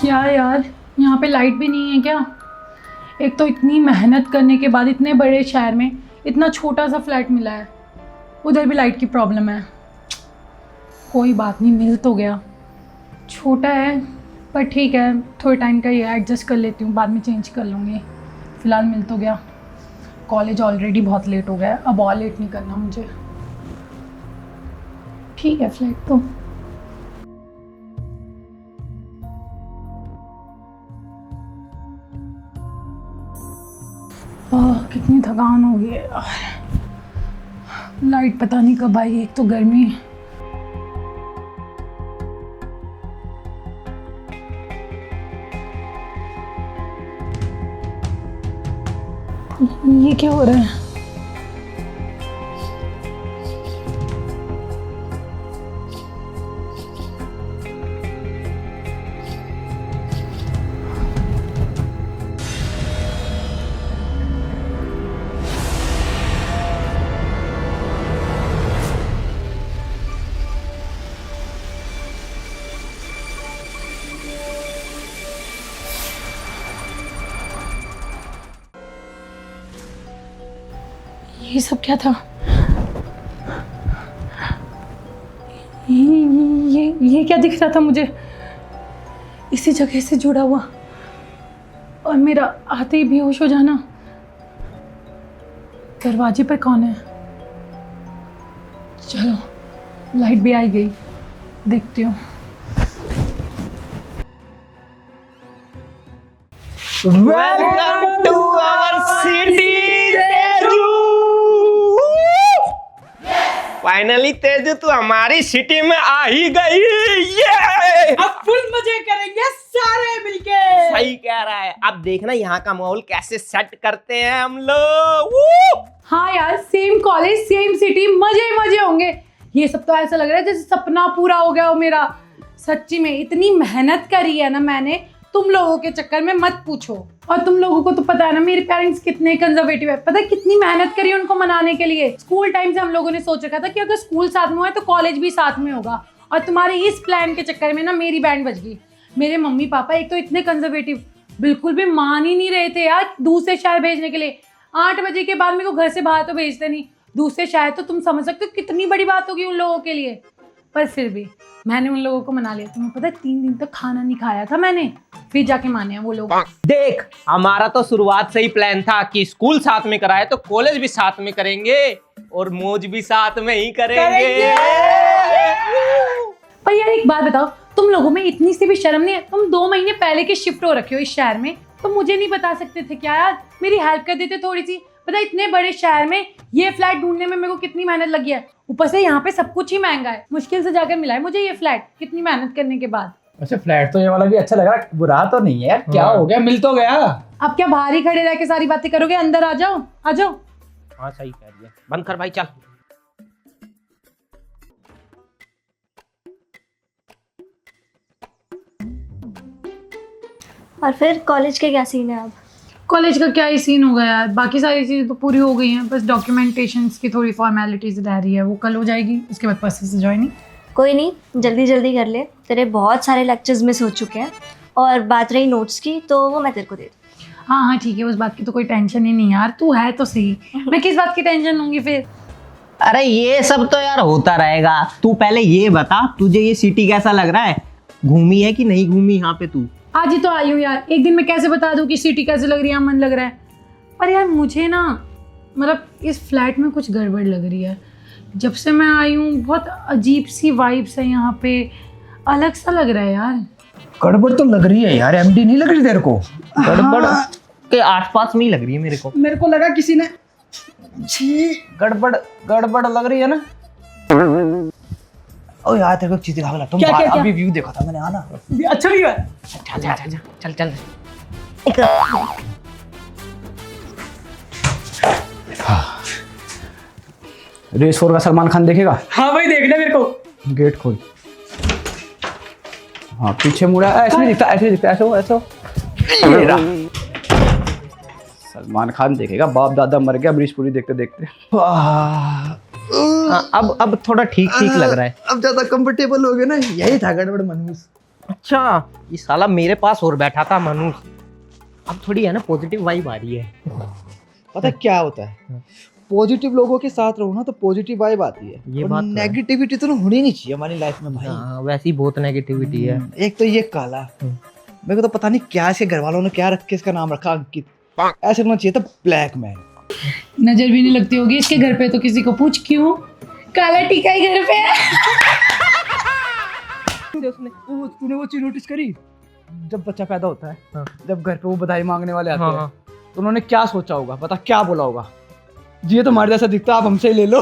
यार यहाँ पे लाइट भी नहीं है क्या? एक तो इतनी मेहनत करने के बाद इतने बड़े शहर में इतना छोटा सा फ्लैट मिला है, उधर भी लाइट की प्रॉब्लम है। कोई बात नहीं, मिल तो गया। छोटा है पर ठीक है, थोड़े टाइम का ये एडजस्ट कर लेती हूँ, बाद में चेंज कर लूँगी। फ़िलहाल मिल तो गया। कॉलेज ऑलरेडी बहुत लेट हो गया है, अब और लेट नहीं करना मुझे। ठीक है फ्लैट तो। कितनी थकान हो गई है यार। लाइट पता नहीं कब आएगी, एक तो गर्मी। ये क्या हो रहा है? ये सब क्या था? ये क्या दिख रहा था मुझे? इसी जगह से जुड़ा हुआ और मेरा आते ही बेहोश हो जाना। दरवाजे पर कौन है? चलो लाइट भी आई गई, देखती हूँ। Welcome to our city Tezu. Finally Tezu तू हमारी सिटी में आ ही गई। ये अब फुल मजे करेंगे सारे मिलके। सही कह रहा है। अब देखना यहाँ का माहौल कैसे सेट करते हैं हम लोग। हाँ यार, सेम कॉलेज सेम सिटी, मजे ही मजे होंगे। ये सब तो ऐसा लग रहा है जैसे सपना पूरा हो गया हो मेरा। सच्ची में इतनी मेहनत करी है ना मैंने, तुम लोगों के चक्कर में मत पूछो। और तुम लोगों को तो पता है ना मेरे पेरेंट्स कितने कंजर्वेटिव है। पता है कितनी मेहनत करी उनको मनाने के लिए। स्कूल टाइम से हम लोगों ने सोच रखा था कि अगर स्कूल साथ में हुआ है तो कॉलेज भी साथ में होगा। और तुम्हारे इस प्लान के चक्कर में ना मेरी बैंड बज गई। मेरे मम्मी पापा एक तो इतने कंजर्वेटिव, बिल्कुल भी मान ही नहीं रहे थे यार दूसरे शहर भेजने के लिए। 8 बजे के बाद मेरे को घर से बाहर तो भेजते नहीं। दूसरे शहर तो तुम समझ सकते हो कितनी बड़ी बात होगी उन लोगों के लिए। पर फिर भी मैंने उन लोगों को मना लिया। तुम्हें पता है 3 दिन तक खाना नहीं खाया था मैंने, फिर जाके माने हैं वो लोग। देख, हमारा तो शुरुआत से ही प्लान था कि स्कूल साथ में कराए तो कॉलेज भी साथ में करेंगे और मौज भी साथ में ही करेंगे। पर यार एक बात बताओ, तुम लोगों में इतनी सी भी शर्म नहीं है? तुम 2 महीने पहले के शिफ्ट हो रखे हो इस शहर में, तो मुझे नहीं बता सकते थे क्या यार? मेरी हेल्प कर देते थोड़ी सी। पता है इतने बड़े शहर में ये फ्लैट ढूंढने में मेरे को कितनी मेहनत लगी है। ऊपर से यहाँ पे सब कुछ ही महंगा है। मुश्किल से जाकर मिला है मुझे ये फ्लैट, कितनी मेहनत करने के बाद। अच्छा, फ्लैट तो ये वाला भी अच्छा लग रहा है, बुरा तो नहीं है यार। क्या हो गया, मिल तो गया। अब क्या बाहर ही खड़े रह के सारी बातें करोगे? अंदर आ जाओ, आ जाओ। हाँ सही कह रही है। बंद कर भाई, चल। और फिर कॉलेज के क्या सीन है अब? कॉलेज का क्या ही सीन होगा यार, बाकी सारी चीज़ें तो पूरी हो गई हैं। बस डॉक्यूमेंटेशंस की थोड़ी फॉर्मेलिटीज रह रही है, वो कल हो जाएगी। उसके बाद परसों से ज्वाइनिंग। कोई नहीं, जल्दी जल्दी कर ले। तेरे बहुत सारे लेक्चर्स मिस हो चुके हैं। और बात रही नोट्स की, तो वो मैं तेरे को दे दूँ। हाँ ठीक है, उस बात की तो कोई टेंशन ही नहीं यार। तू है तो सही, मैं किस बात की टेंशन लूँगी फिर? अरे ये सब तो यार होता रहेगा। तू पहले ये बता, तुझे ये सिटी कैसा लग रहा है? घूमी है कि नहीं घूमी यहाँ पे तू? आज ही तो आई हूँ यार, एक दिन में कैसे बता दूँ कि सिटी कैसे लग रही है, मन लग रहा है। पर यार मुझे ना मतलब इस फ्लैट में कुछ गड़बड़ लग रही है। जब से मैं आई हूँ बहुत अजीब सी वाइब्स है यहाँ पे, अलग सा लग रहा है यार। गड़बड़ तो लग रही है यार। एमडी नहीं लग रही तेरे को? गड़बड़ के आसपास में ही लग रही है मेरे को। मेरे को लगा किसी ने छी गड़बड़ लग रही है ना। ओ यार तेरे को एक चीज दिखा लगा। तुम क्या? अभी व्यू देखा था मैंने, आना अच्छा भी है। चल रेस 4 का सलमान खान देखेगा? हाँ भाई देखना मेरे को। गेट खोल। हाँ पीछे मुड़ा, ऐसे नहीं दिखता, ऐसे दिखता, ऐसे हो। ये रहा। सलमान खान देखेगा। बाप दादा मर गया ब्रिजपुरी देखते देखते। अब थोड़ा ठीक लग रहा है। अब ज्यादा कंफर्टेबल हो गया ना। यही था गड़बड़ मनहूस। अच्छा, ये साला मेरे पास और बैठा था मनुष। अब थोड़ी है ना पॉजिटिव वाइब आ रही है। पता है क्या होता है, पॉजिटिव लोगों के साथ रहो ना तो पॉजिटिव वाइब आती है। ये और बात तो है। नेगेटिविटी तो होनी नहीं चाहिए हमारी लाइफ में भाई। हाँ, वैसे ही बहुत नेगेटिविटी है। एक तो ये काला, मेरे को तो पता नहीं क्या इसके घर वालों ने क्या रख के इसका नाम रखा अंकित। ऐसे होना चाहिए था ब्लैक मैन। नजर भी नहीं लगती होगी इसके घर पे, तो किसी को पूछ क्यों काला टीका ही घर पे है। तूने वो चीज नोटिस करी, जब बच्चा पैदा होता है, हाँ। जब घर पे वो बधाई मांगने वाले आते हाँ, हैं, हाँ। तो उन्होंने क्या सोचा होगा, पता क्या बोला होगा? जी ये तो हमारे जैसा दिखता है, आप हमसे ही ले लो।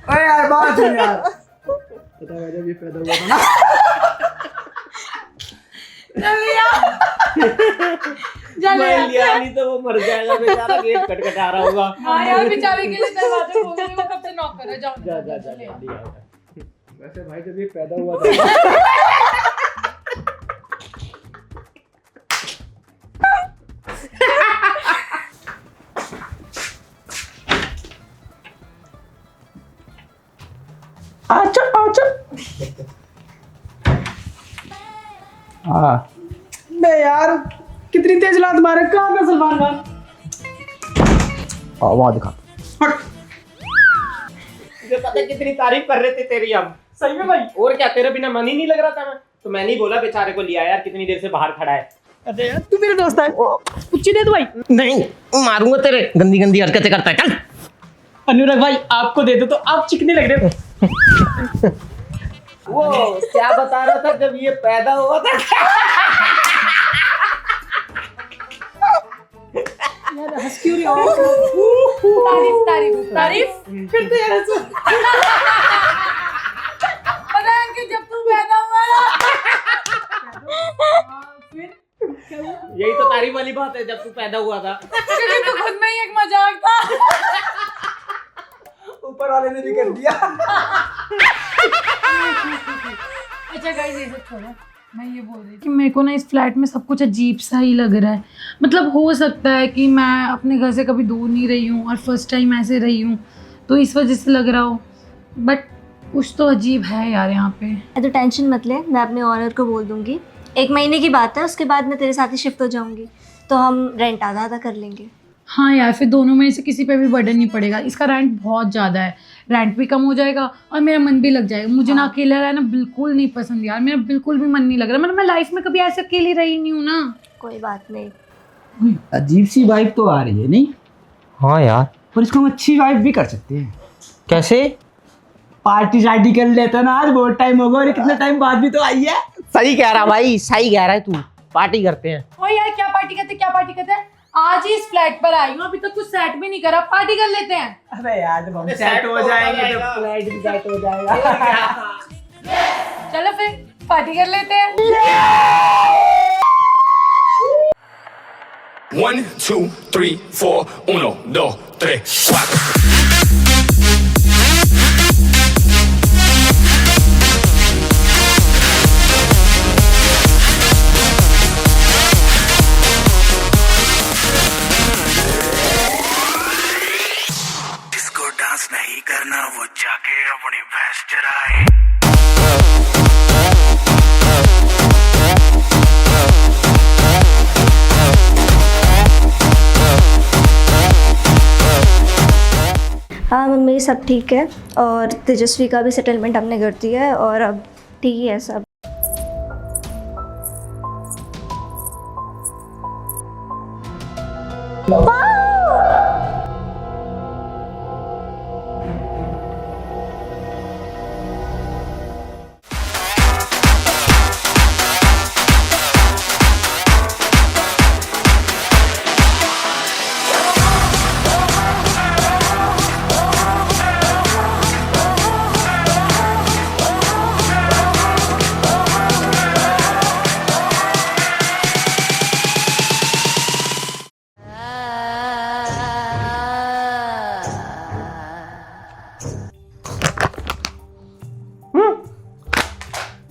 अरे यार बात सुन यार, पता है जब ये पैदा हुआ था ना, नहीं तो वो मर जाएगा बेचारा, गेट खटखटा रहा होगा। हाँ यार बेचारे के लिए दरवाजा खोल के वो कब से नॉक कर रहा है। जाओ वैसे भाई जब ये पैदा हुआ था अच्छा अच्छा हाँ बे यार कितनी तेज लात मारे, कहाँ पे सलमान खान? वहाँ दिखा। मुझे पता है कितनी तारीफ कर रहे थे तेरी हम। सही में भाई। और क्या, तेरे बिना मन ही नहीं लग रहा था। मैं तो मैंने ही बोला बेचारे को लिया यार, कितनी देर से बाहर खड़ा है। अरे यार तू मेरा दोस्त है, कुछ दे दो भाई। नहीं, मारूंगा तेरे, गंदी गंदी हरकतें करता है। चल अनुराग भाई आपको दे दो तो आप चिकने लग रहे हो। वो क्या बता रहा था जब ये पैदा हुआ था। यार हंस क्यों रही हो? तारीफ तारीफ तारीफ फिर तो यार हंसो। पता है कि जब तू पैदा हुआ ना, फिर यही तो तारीफ वाली बात है, जब तू पैदा हुआ था। क्योंकि तू खुद में ही एक मजाक था। ऊपर वाले ने भी कर दिया। अच्छा गाइस ये सब छोड़ो, मैं ये बोल रही थी कि मेरे को ना इस फ्लैट में सब कुछ अजीब सा ही लग रहा है। मतलब हो सकता है कि मैं अपने घर से कभी दूर नहीं रही हूँ और फर्स्ट टाइम ऐसे रही हूँ, तो इस वजह से लग रहा हो, बट कुछ तो अजीब है यार यहाँ पे। तो टेंशन मत ले, मैं अपने ऑनर को बोल दूंगी। 1 महीने की बात है, उसके बाद मैं तेरे साथ ही शिफ्ट हो जाऊंगी, तो हम रेंट आधा आधा कर लेंगे। हाँ यार, फिर दोनों में से किसी पे भी बर्डन नहीं पड़ेगा। इसका रेंट बहुत ज़्यादा है, रेंट भी कम हो जाएगा और मेरा मन भी लग जाएगा। मुझे ना अकेला रहना बिल्कुल नहीं पसंद यार, मेरा बिल्कुल भी मन नहीं लग रहा। मतलब मैं लाइफ में कभी ऐसे अकेली रही नहीं हूँ ना। कोई बात नहीं। अजीब सी वाइब तो आ रही है नहीं? हाँ यार, पर इसको हम अच्छी वाइब भी कर सकते हैं। कैसे? पार्टी शार्टी कर लेते ना, आज बहुत टाइम हो गया और कितने टाइम बाद भी तो आई है। सही कह रहा भाई, सही कह रहा है तू। पार्टी करते हैं। ओ यार क्या पार्टी करते, क्या पार्टी करते हैं? आज ही इस फ्लैट पर आई हूँ, अभी तक कुछ सेट भी नहीं करा, पार्टी कर लेते हैं। अबे यार जब हम सेट सेट हो जाएंगे जाएगा। जब फ्लैट भी सेट हो जाएगा। चलो फिर पार्टी कर लेते हैं। 1, 2, 3, 4, 1, 2, 3, 4. जिसको डांस नहीं करना वो जाके अपनी भैंस चराए। हाँ मम्मी सब ठीक है, और तेजस्वी का भी सेटलमेंट हमने कर दिया है, और अब ठीक ही है सब।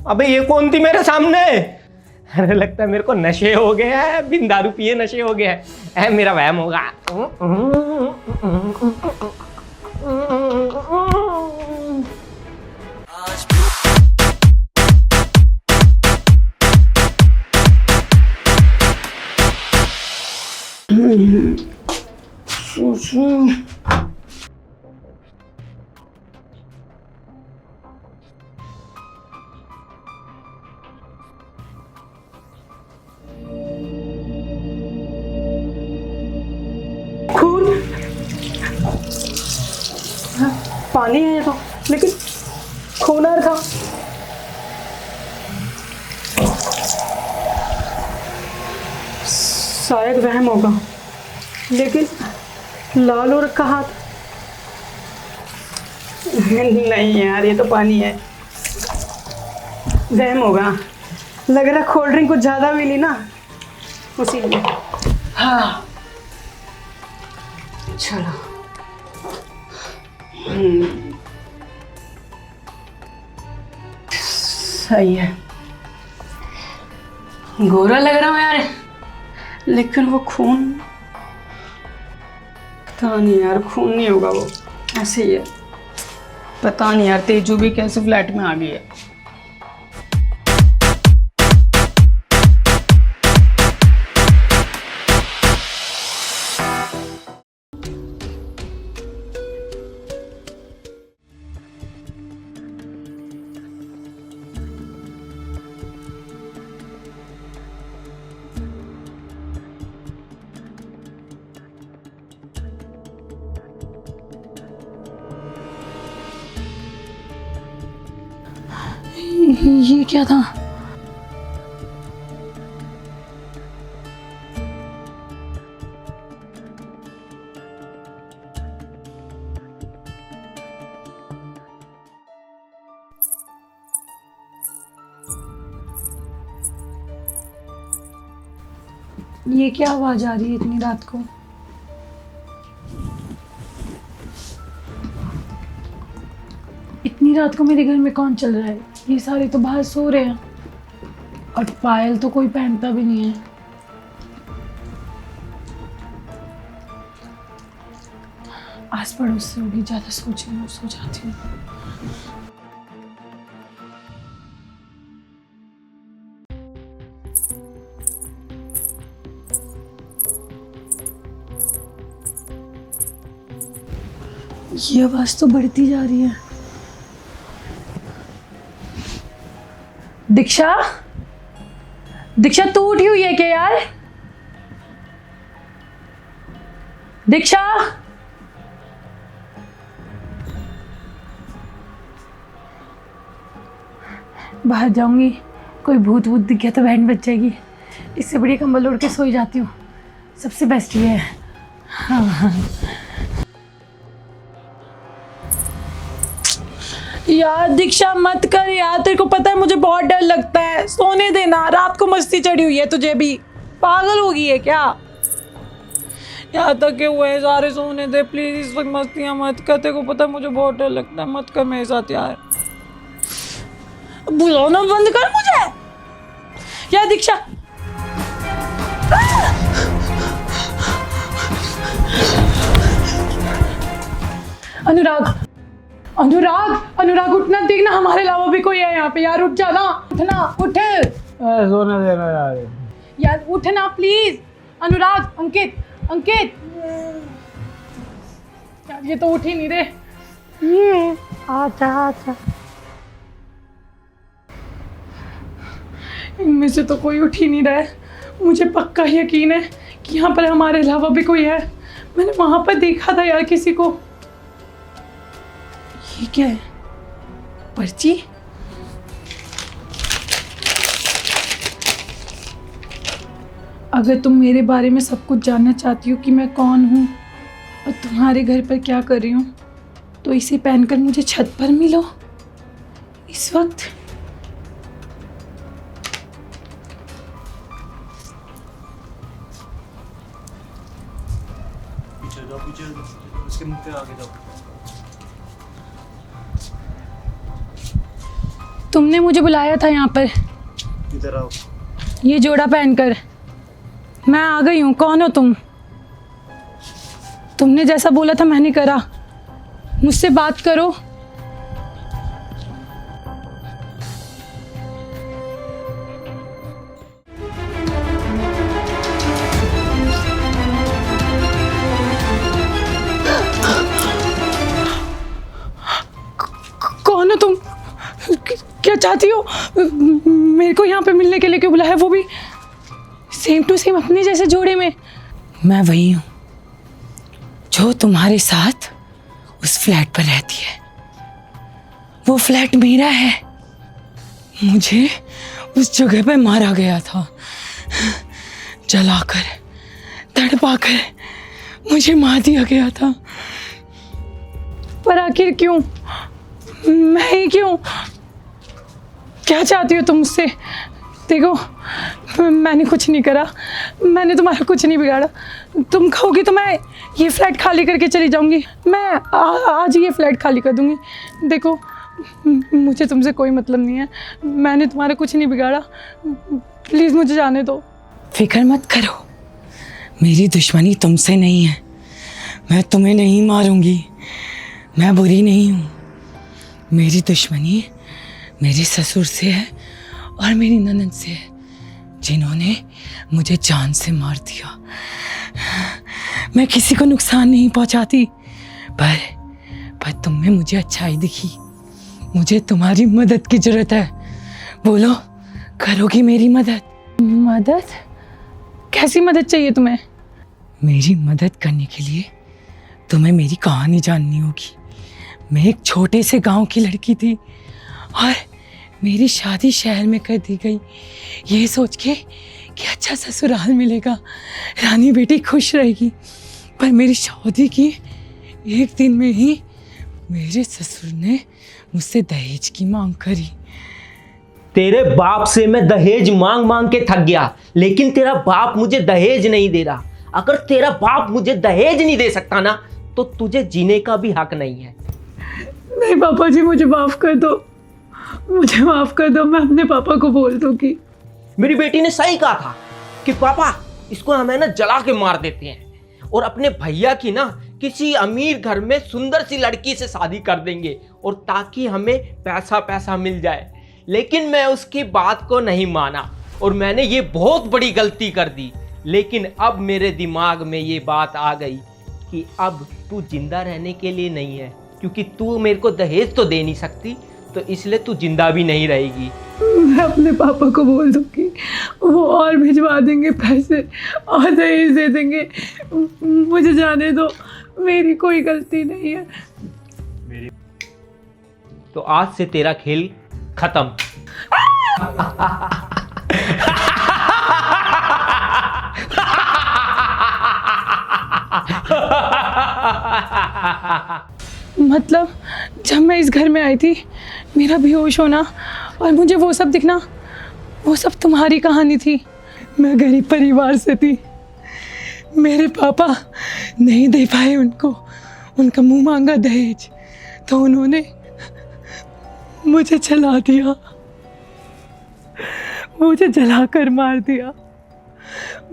अबे ये कौन थी मेरे सामने? अरे लगता है मेरे को नशे हो गए हैं, बिन दारू पिए नशे हो गए हैं। मेरा वहम होगा। खून, पानी है तो, लेकिन खून आ रहा था। शायद वहम होगा, लेकिन लाल और का हाथ नहीं यार, ये तो पानी है। वहम होगा, लग रहा कोल्ड ड्रिंक कुछ ज्यादा भी ली ना, उसी लिए। हाँ चलो। सही है, गोरा लग रहा हूँ यार, लेकिन वो खून पता नहीं यार, खून नहीं होगा वो, ऐसे ही है। पता नहीं यार, तेजू भी कैसे फ्लैट में आ गई है। ये क्या था? ये क्या आवाज आ रही है इतनी रात को? इतनी रात को मेरे घर में कौन चल रहा है? ये सारे तो बाहर सो रहे हैं और पायल तो कोई पहनता भी नहीं है। आस पड़ोस से होगी, ज्यादा सोच रही हूँ, सो जाती हूँ। ये आवाज तो बढ़ती जा रही है। दीक्षा, दीक्षा तू उठी हुई है क्या यार? दीक्षा, बाहर जाऊंगी, कोई भूत भूत दिख गया तो बहन बच जाएगी। इससे बड़ी कंबल ओढ़ के सो जाती हूँ, सबसे बेस्ट ये है। हाँ यार दीक्षा मत कर यार, तेरे को पता है मुझे बहुत डर लगता है, सोने देना। रात को मस्ती चढ़ी हुई है तुझे भी, पागल हो गई है क्या? यहाँ तक के हुए हैं सारे, सोने दे प्लीज, इस वक्त मस्तियाँ मत कर, तेरे को पता है मुझे बहुत डर लगता है, मत कर मेरे साथ यार। बुलाना बंद कर मुझे यार दीक्षा। अनुराग, अनुराग, अनुराग उठना, देखना हमारे अलावा भी कोई है यहाँ पे यार, उठ जाना, उठना, उठ सोने देना यार, यार उठना प्लीज। अनुराग, अंकित, अंकित यार ये तो उठ ही नहीं रहे। ये आजा आजा, इनमें से तो कोई उठ ही नहीं रहा है। मुझे पक्का यकीन है कि यहाँ पर हमारे अलावा भी कोई है, मैंने वहां पर देखा था यार किसी को। ये क्या है? पर्ची? अगर तुम मेरे बारे में सब कुछ जानना चाहती हो कि मैं कौन हूँ और तुम्हारे घर पर क्या कर रही हूँ, तो इसे पहनकर मुझे छत पर मिलो इस वक्त। पीछे जाओ, पीछे उसके मुंह पे आगे जाओ। तुमने मुझे बुलाया था यहाँ पर। इधर आओ। ये जोड़ा पहनकर मैं आ गई हूँ। कौन हो तुम? तुमने जैसा बोला था मैंने करा। मुझसे बात करो। कौन हो तुम? क्या चाहती हो? मेरे को यहाँ पे मिलने के लिए क्यों बुलाया, वो भी सेम टू सेम अपने जैसे जोड़े में? मैं वही हूँ जो तुम्हारे साथ उस फ्लैट पर रहती है। वो फ्लैट मेरा है। मुझे उस जगह पे मारा गया था, जलाकर, तड़पाकर मुझे मार दिया गया था। पर आखिर क्यों? मैं ही क्यों? क्या चाहती हो तुम मुझसे? देखो, मैंने कुछ नहीं करा, मैंने तुम्हारा कुछ नहीं बिगाड़ा। तुम कहोगी तो मैं ये फ्लैट खाली करके चली जाऊंगी। मैं आज ही ये फ्लैट खाली कर दूंगी। देखो, मुझे तुमसे कोई मतलब नहीं है, मैंने तुम्हारा कुछ नहीं बिगाड़ा। प्लीज़ मुझे जाने दो। फिक्र मत करो, मेरी दुश्मनी तुमसे नहीं है। मैं तुम्हें नहीं मारूंगी, मैं बुरी नहीं हूँ। मेरी दुश्मनी मेरे ससुर से है और मेरी ननद से है, जिन्होंने मुझे जान से मार दिया। मैं किसी को नुकसान नहीं पहुंचाती, पर तुम में मुझे अच्छाई दिखी। मुझे तुम्हारी मदद की जरूरत है। बोलो, करोगी मेरी मदद? मदद? कैसी मदद चाहिए तुम्हें? मेरी मदद करने के लिए तुम्हें मेरी कहानी जाननी होगी। मैं एक छोटे से गांव की लड़की थी और मेरी शादी शहर में कर दी गई, ये सोच के कि अच्छा ससुराल मिलेगा, रानी बेटी खुश रहेगी। पर मेरी शादी की एक दिन में ही मेरे ससुर ने मुझसे दहेज की मांग करी। तेरे बाप से मैं दहेज मांग मांग के थक गया, लेकिन तेरा बाप मुझे दहेज नहीं दे रहा। अगर तेरा बाप मुझे दहेज नहीं दे सकता ना, तो तुझे जीने का भी हक नहीं है। नहीं पापा जी, मुझे माफ़ कर दो, मुझे माफ़ कर दो। मैं अपने पापा को बोल दूंगी। मेरी बेटी ने सही कहा था कि पापा, इसको हमें ना जला के मार देते हैं और अपने भैया की ना किसी अमीर घर में सुंदर सी लड़की से शादी कर देंगे, और ताकि हमें पैसा पैसा मिल जाए। लेकिन मैं उसकी बात को नहीं माना और मैंने ये बहुत बड़ी गलती कर दी। लेकिन अब मेरे दिमाग में ये बात आ गई कि अब तू जिंदा रहने के लिए नहीं है, क्योंकि तू मेरे को दहेज तो दे नहीं सकती, तो इसलिए तू जिंदा भी नहीं रहेगी। मैं अपने पापा को बोल दूंगी, वो और भिजवा देंगे पैसे और दहेज दे देंगे। मुझे जाने दो, मेरी कोई गलती नहीं है। तो आज से तेरा खेल खत्म। मतलब जब मैं इस घर में आई थी, मेरा बेहोश होना और मुझे वो सब दिखना, वो सब तुम्हारी कहानी थी। मैं गरीब परिवार से थी, मेरे पापा नहीं दे पाए उनको उनका मुंह मांगा दहेज, तो उन्होंने मुझे जला दिया, मुझे जलाकर मार दिया।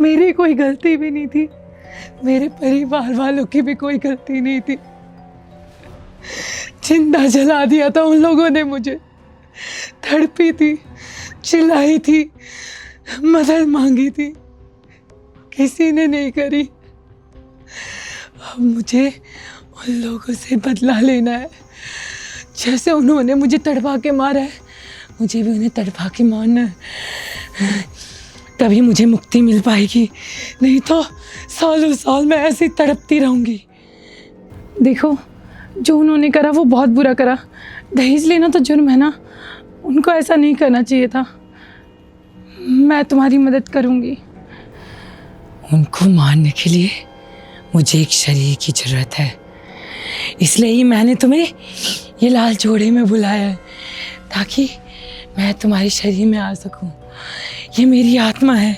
मेरी कोई गलती भी नहीं थी, मेरे परिवार वालों की भी कोई गलती नहीं थी। जिंदा जला दिया था उन लोगों ने मुझे। तड़पी थी, चिल्लाई थी, मदद मांगी थी, किसी ने नहीं करी। अब मुझे उन लोगों से बदला लेना है। जैसे उन्होंने मुझे तड़पा के मारा है, मुझे भी उन्हें तड़पा के मारना है। तभी मुझे मुक्ति मिल पाएगी, नहीं तो सालों साल मैं ऐसी तड़पती रहूंगी। देखो, जो उन्होंने करा वो बहुत बुरा करा। दहेज लेना तो जुर्म है ना, उनको ऐसा नहीं करना चाहिए था। मैं तुम्हारी मदद करूंगी। उनको मारने के लिए मुझे एक शरीर की ज़रूरत है, इसलिए ही मैंने तुम्हें ये लाल जोड़े में बुलाया है, ताकि मैं तुम्हारे शरीर में आ सकूं। ये मेरी आत्मा है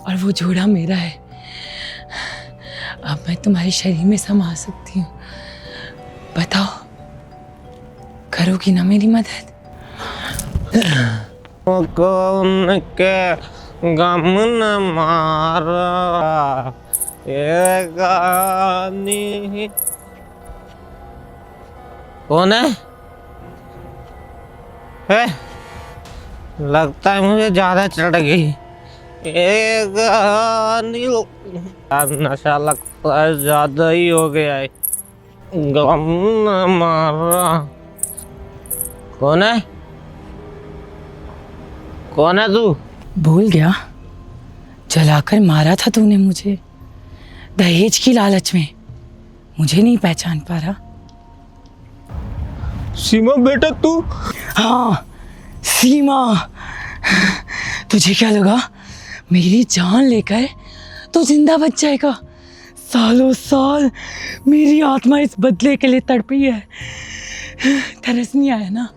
और वो जोड़ा मेरा है। अब मैं तुम्हारे शरीर में समा सकती हूँ। बताओ, करोगी ना मेरी मदद? कौन के गम न मारा ये गानी। कौन है? लगता है मुझे ज्यादा चढ़ गई। ये गानी नशा लगता है ज्यादा ही हो गया है। गम न मारा। कौन है? कौन है तू? भूल गया, जलाकर मारा था तूने मुझे दहेज की लालच में। मुझे नहीं पहचान पा रहा? सीमा बेटा तू? हाँ सीमा। तुझे क्या लगा मेरी जान लेकर तो जिंदा बच जाएगा? सालों साल मेरी आत्मा इस बदले के लिए तड़पी है। तरस नहीं आया ना?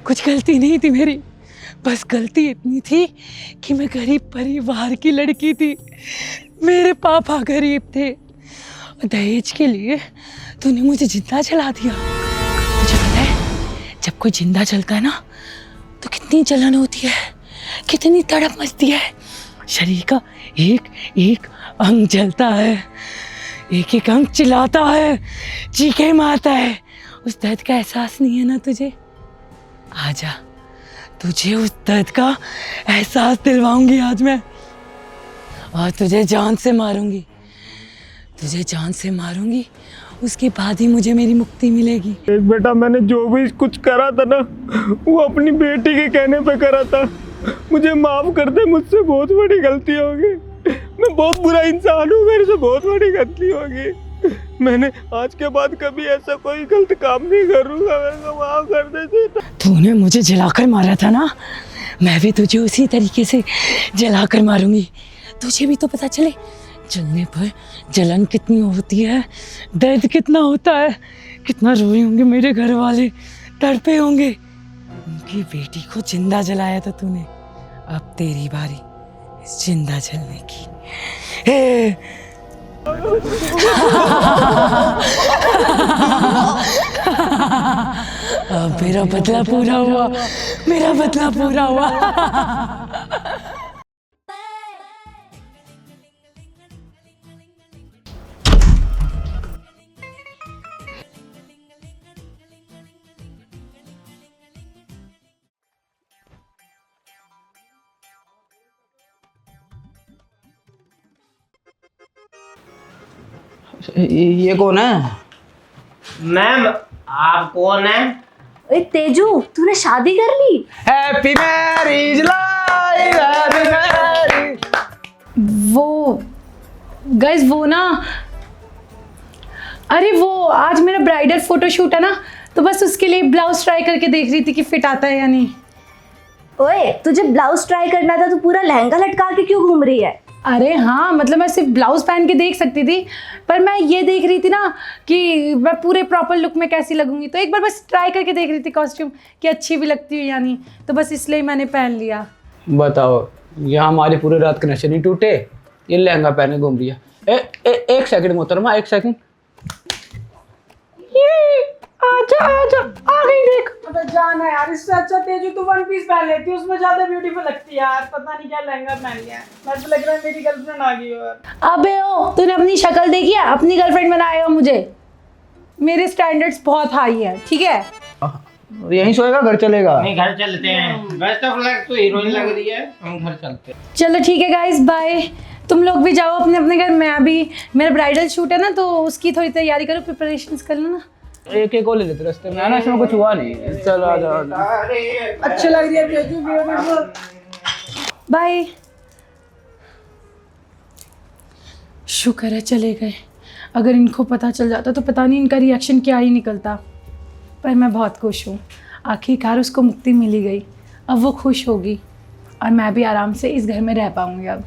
कुछ गलती नहीं थी मेरी, बस गलती इतनी थी कि मैं गरीब परिवार की लड़की थी। मेरे पापा गरीब थे। दहेज के लिए तूने मुझे जिंदा जला दिया। मुझे पता है जब कोई जिंदा जलता है ना तो कितनी जलन होती है, कितनी तड़प मचती है। शरीर का एक एक अंग जलता है, एक एक अंग चिल्लाता है, चीखे मारता है। उस दर्द का एहसास नहीं है ना तुझे? आजा, तुझे उस दर्द का एहसास दिलवाऊंगी आज मैं। और तुझे जान से मारूंगी, तुझे जान से मारूंगी। उसके बाद ही मुझे मेरी मुक्ति मिलेगी। बेटा मैंने जो भी कुछ करा था ना वो अपनी बेटी के कहने पे करा था। मुझे माफ कर दे, मुझसे बहुत बड़ी गलती हो गई। मैं बहुत बुरा इंसान हूँ, मेरे से बहुत बड़ी गलती हो गई। मैंने आज के बाद कभी ऐसा कोई गलत काम नहीं करूँगा। मेरे को माफ कर दे। तूने मुझे जलाकर मारा था ना, मैं भी तुझे उसी तरीके से जलाकर मारूंगी। तुझे भी तो पता चले जलने पर जलन कितनी होती है, दर्द कितना होता है। कितना रोए होंगे मेरे घर वाले, तड़पे होंगे। उनकी बेटी को जिंदा जलाया था तूने, अब तेरी बारी इस जिंदा जलने की। अब मेरा बदला पूरा हुआ, मेरा बदला पूरा हुआ। ये कौन है? मैम आप कौन है? ओए तेजू, तूने शादी कर ली? Happy marriage life, happy marriage. वो गाइस वो ना, अरे वो आज मेरा ब्राइडल फोटोशूट है ना, तो बस उसके लिए ब्लाउज ट्राई करके देख रही थी कि फिट आता है या नहीं। ओए तुझे ब्लाउज ट्राई करना था, तू पूरा लहंगा लटका के क्यों घूम रही है? अरे हाँ, मतलब मैं सिर्फ ब्लाउज पहन के देख सकती थी, पर मैं ये देख रही थी ना कि मैं पूरे प्रॉपर लुक में कैसी लगूंगी। तो एक बार बस ट्राई करके देख रही थी कॉस्ट्यूम कि अच्छी भी लगती है या नहीं, तो बस इसलिए मैंने पहन लिया। बताओ, यहाँ हमारी पूरी रात के नशे नहीं टूटे, ये लहंगा पहने घूम रही है। एक सेकंड मोहतरमा, एक सेकंड। आजा आजा, आ गई देख। अबे जाना यार, इससे अच्छा तेजू तू वन पीस पहन लेती, उसमें ज्यादा ब्यूटीफुल लगती है यार। पता नहीं क्या लहंगा पहन लिया, मुझे लग रहा है मेरी गर्लफ्रेंड आ गई है। अबे ओ, तूने अपनी शक्ल देखी है? अपनी गर्लफ्रेंड बनाएगा मुझे? मेरे स्टैंडर्ड्स बहुत हाई है, ठीक है? यहीं सोएगा, घर चलेगा? नहीं घर चलते हैं। बेस्ट ऑफ लक, तो हीरोइन लग रही है, हम घर चलते हैं। चलो ठीक है गाइस, बाय। तुम लोग भी जाओ अपने अपने घर। मैं अभी, मेरा ब्राइडल शूट है ना, तो उसकी थोड़ी तैयारी करो, प्रिपरेशंस कर लो ना। एक एक को ले लेते रास्ते में, आना इसमें कुछ हुआ नहीं। चलो आ जाओ। अच्छी लग रही है तेजू, बाय। शुक्र है चले गए, अगर इनको पता चल जाता तो पता नहीं इनका रिएक्शन क्या ही निकलता। पर मैं बहुत खुश हूँ, आखिरकार उसको मुक्ति मिली गई। अब वो खुश होगी और मैं भी आराम से इस घर में रह पाऊँगी अब।